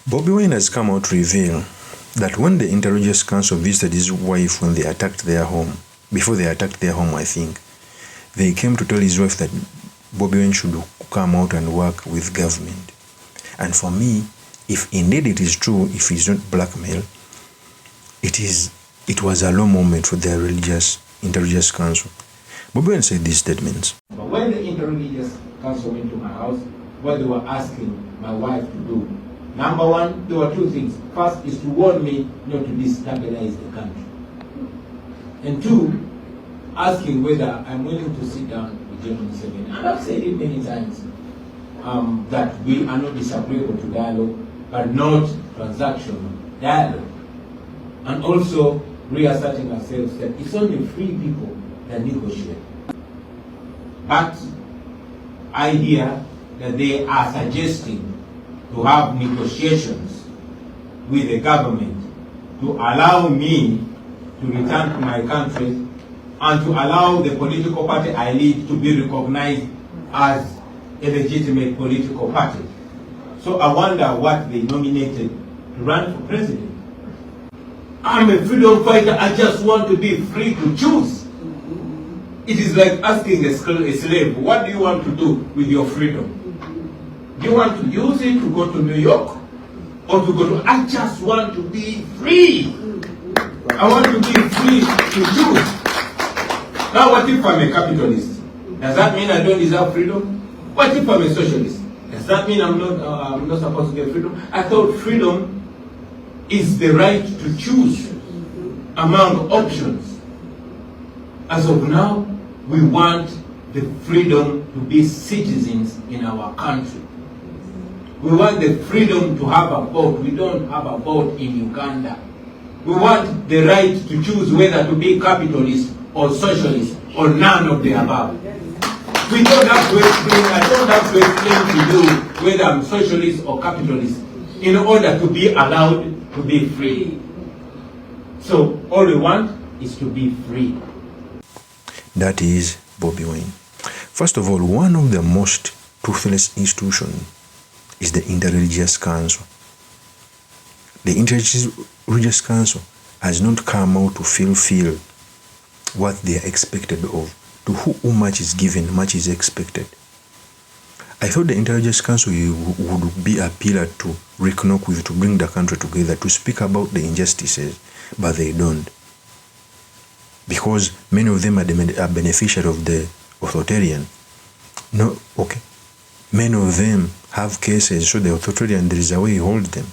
Bobi Wine has come out to reveal that when the Intelligence Council visited his wife when they attacked their home, before they attacked their home, I think, they came to tell his wife that Bobi Wine should come out and work with government. And for me, if indeed it is true, if he's not blackmail, it was a low moment for their religious Intelligence Council. Bobi Wine said these statements. But when the Intelligence Council went to my house, what they were asking my wife to do, number one, there were two things. First is to warn me not to destabilize the country. And two, asking whether I'm willing to sit down with General Museveni. And I've said it many times, that we are not disagreeable to dialogue, but not transactional dialogue. And also reasserting ourselves that it's only free people that negotiate. But I hear that they are suggesting to have negotiations with the government to allow me to return to my country and to allow the political party I lead to be recognized as a legitimate political party. So I wonder what they nominated to run for president. I'm a freedom fighter, I just want to be free to choose. It is like asking a slave, what do you want to do with your freedom? Do you want to use it to go to New York? Or to go to, I just want to be free. I want to be free to choose. Now what if I'm a capitalist? Does that mean I don't deserve freedom? What if I'm a socialist? Does that mean I'm not supposed to get freedom? I thought freedom is the right to choose among options. As of now, we want the freedom to be citizens in our country. We want the freedom to have a vote. We don't have a vote in Uganda. We want the right to choose whether to be capitalist or socialist or none of the above. We don't have to explain, I don't have to explain to you whether I'm socialist or capitalist in order to be allowed to be free. So all we want is to be free. That is Bobi Wine. First of all, one of the most toothless institutions is the Inter-Religious Council. The Inter-Religious Council has not come out to fulfill what they are expected of. To whom much is given, much is expected. I thought the Intelligence Council would be a pillar to reconnect with, to bring the country together, to speak about the injustices, but they don't. Because many of them are beneficiaries of the authoritarian. No, okay. Many of them have cases, so the authoritarian, there is a way you hold them.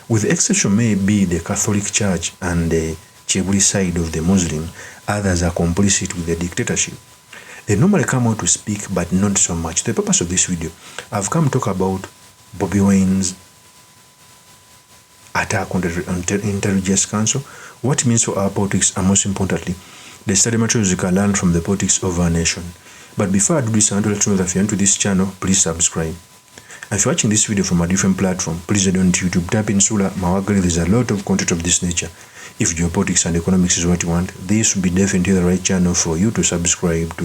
With the exception may be the Catholic Church and the Chebuli side of the Muslim, others are complicit with the dictatorship. They normally come out to speak, but not so much. The purpose of this video, I've come to talk about Bobi Wine's attack on the Intelligence Council, what it means for our politics, and most importantly, the study materials you can learn from the politics of our nation. But before I do this, I want to let you know that if you're into this channel, please subscribe. And if you're watching this video from a different platform, please head on to YouTube, type in Sula Mawagari. There's a lot of content of this nature. If geopolitics and economics is what you want, this will be definitely the right channel for you to subscribe to.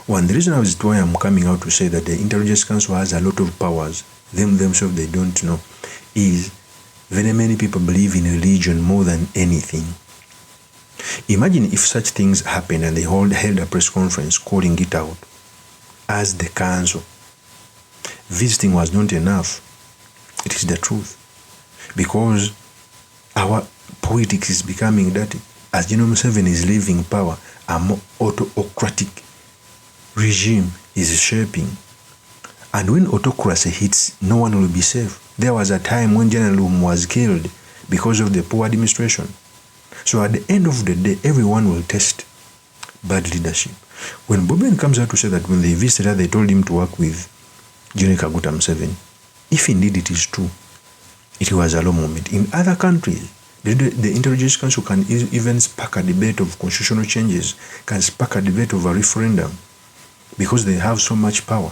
One, the reason why I'm coming out to say that the Intelligence Council has a lot of powers, themselves they don't know, is very many people believe in religion more than anything. Imagine if such things happen and they held a press conference calling it out as the council. Visiting was not enough. It is the truth. Because our politics is becoming dirty. As General Museveni is leaving power, a more autocratic regime is shaping. And when autocracy hits, no one will be safe. There was a time when General Lum was killed because of the poor administration. So at the end of the day, everyone will test bad leadership. When Bobi Wine comes out to say that when they visited her, they told him to work with General Kaguta Museveni, if indeed it is true, it was a low moment. In other countries, the Intelligence Council can even spark a debate of constitutional changes, can spark a debate of a referendum, because they have so much power.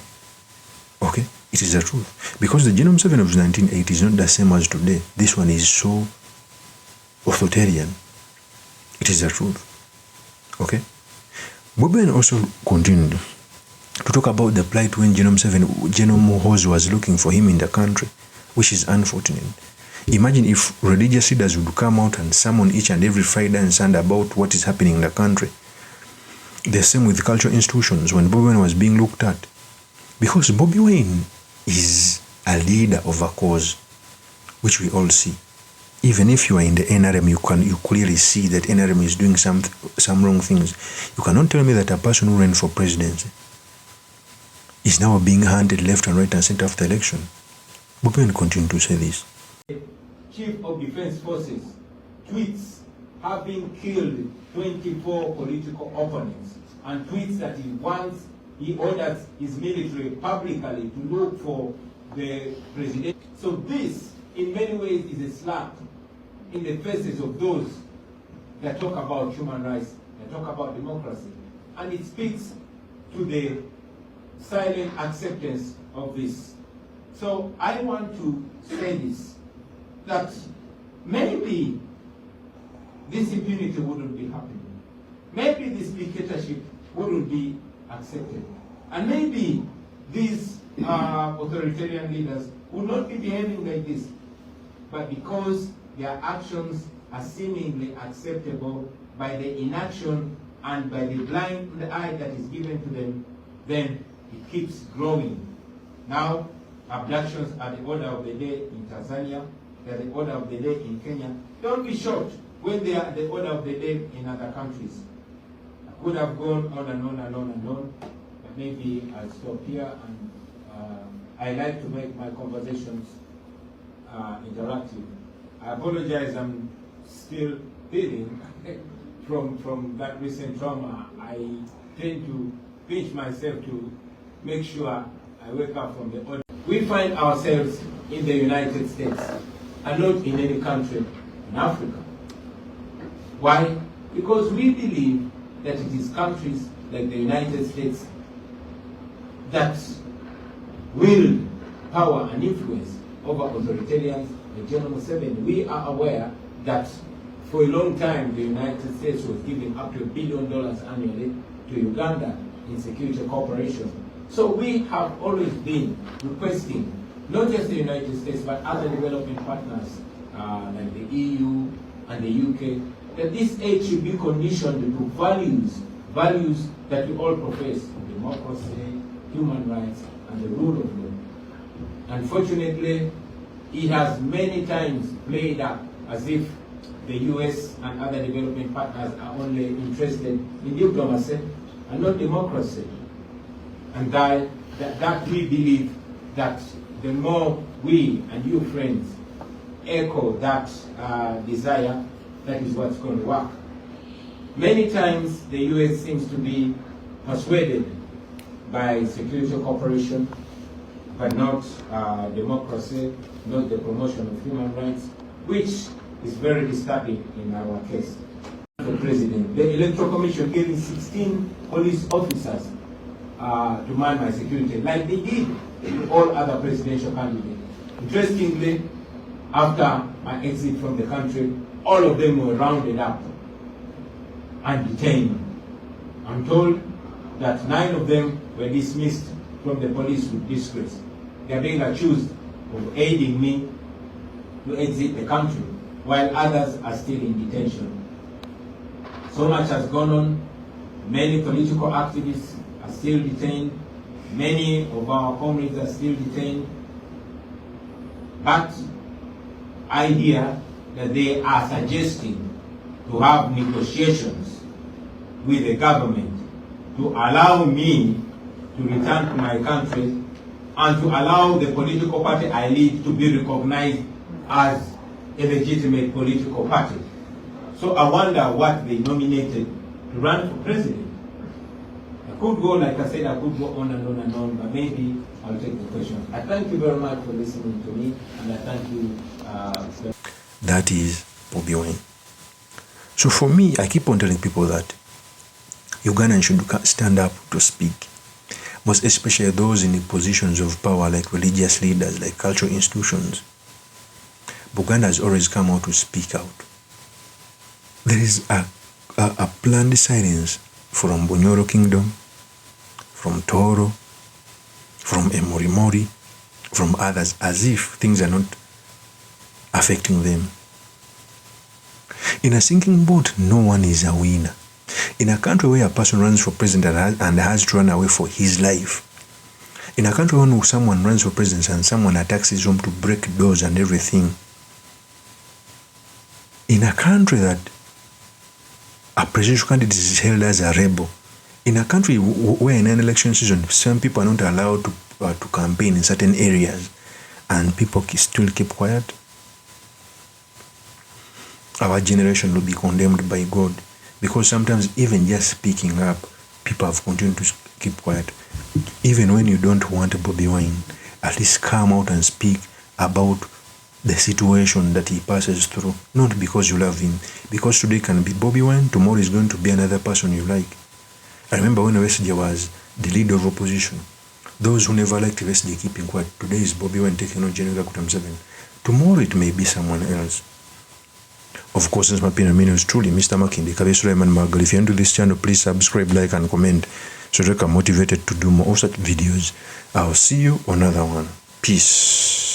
Okay? It is the truth. Because the General Museveni of 1980 is not the same as today. This one is so authoritarian. It is the truth. Okay? Bobi Wine also continued to talk about the plight when General MUHOOZI was looking for him in the country, which is unfortunate. Imagine if religious leaders would come out and sermon each and every Friday and Sunday about what is happening in the country. The same with cultural institutions when Bobi Wine was being looked at. Because Bobi Wine is a leader of a cause, which we all see. Even if you are in the NRM, you clearly see that NRM is doing some wrong things. You cannot tell me that a person who ran for presidency is now being hunted left and right and center after election. Bobi Wine continued to say this. Chief of Defense Forces tweets having killed 24 political opponents and tweets that he orders his military publicly to look for the president. So this, in many ways, is a slap in the faces of those that talk about human rights, that talk about democracy. And it speaks to the silent acceptance of this. So I want to say this, that maybe this impunity wouldn't be happening. Maybe this dictatorship wouldn't be accepted. And maybe these authoritarian leaders would not be behaving like this. But because their actions are seemingly acceptable by the inaction and by the blind eye that is given to them, then it keeps growing. Now, abductions are the order of the day in Tanzania, they're the order of the day in Kenya. Don't be shocked when they are the order of the day in other countries. I could have gone on and on and on and on, but maybe I'll stop here. And I like to make my conversations interactive. I apologize, I'm still healing from that recent trauma. I tend to pinch myself to make sure I wake up from the order. We find ourselves in the United States and not in any country in Africa. Why? Because we believe that it is countries like the United States that will power and influence over authoritarians like General Museveni. We are aware that for a long time the United States was giving up to $1 billion annually to Uganda in security cooperation. So we have always been requesting not just the United States but other developing partners like the EU and the UK, that this aid should be conditioned to values that we all profess: democracy, human rights, and the rule of law. Unfortunately, it has many times played up as if the US and other developing partners are only interested in diplomacy and not democracy. And that we believe that the more we and you friends echo that desire, that is what's going to work. Many times the US seems to be persuaded by security cooperation, but not democracy, not the promotion of human rights, which is very disturbing in our case. The President, the Electoral Commission giving 16 police officers to man my security, like they did to all other presidential candidates. Interestingly, after my exit from the country, all of them were rounded up and detained. I'm told that 9 of them were dismissed from the police with disgrace. They are being accused of aiding me to exit the country, while others are still in detention. So much has gone on. Many political activists are still detained. Many of our comrades are still detained. But I hear that they are suggesting to have negotiations with the government to allow me to return to my country and to allow the political party I lead to be recognized as a legitimate political party. So I wonder what they nominated to run for president. I could go, like I said, I could go on and on and on, but maybe I'll take the questions. I thank you very much for listening to me, and I thank you. That is Bobi Wine. So for me, I keep on telling people that Ugandans should stand up to speak, most especially those in the positions of power like religious leaders, like cultural institutions. Buganda has always come out to speak out. There is a planned silence from Bunyoro Kingdom, from Toro, from Emorimori, from others, as if things are not affecting them. In a sinking boat, no one is a winner. In a country where a person runs for president and has to run away for his life, in a country when someone runs for president and someone attacks his home to break doors and everything, in a country that a presidential candidate is held as a rebel, in a country where in an election season some people are not allowed to campaign in certain areas and people still keep quiet, our generation will be condemned by God, because sometimes even just speaking up, people have continued to keep quiet. Even when you don't want Bobi Wine, at least come out and speak about the situation that he passes through. Not because you love him, because today can be Bobi Wine, tomorrow is going to be another person you like. I remember when Wesley was the leader of opposition, those who never liked Wesley keeping quiet. Today is Bobi Wine taking on General Kutam 7. Tomorrow it may be someone else. Of course, since my opinion is truly Mr. Makindi, Kabe Suleiman Magal. If you're into this channel, please subscribe, like, and comment so that I'm motivated to do more of such videos. I'll see you on another one. Peace.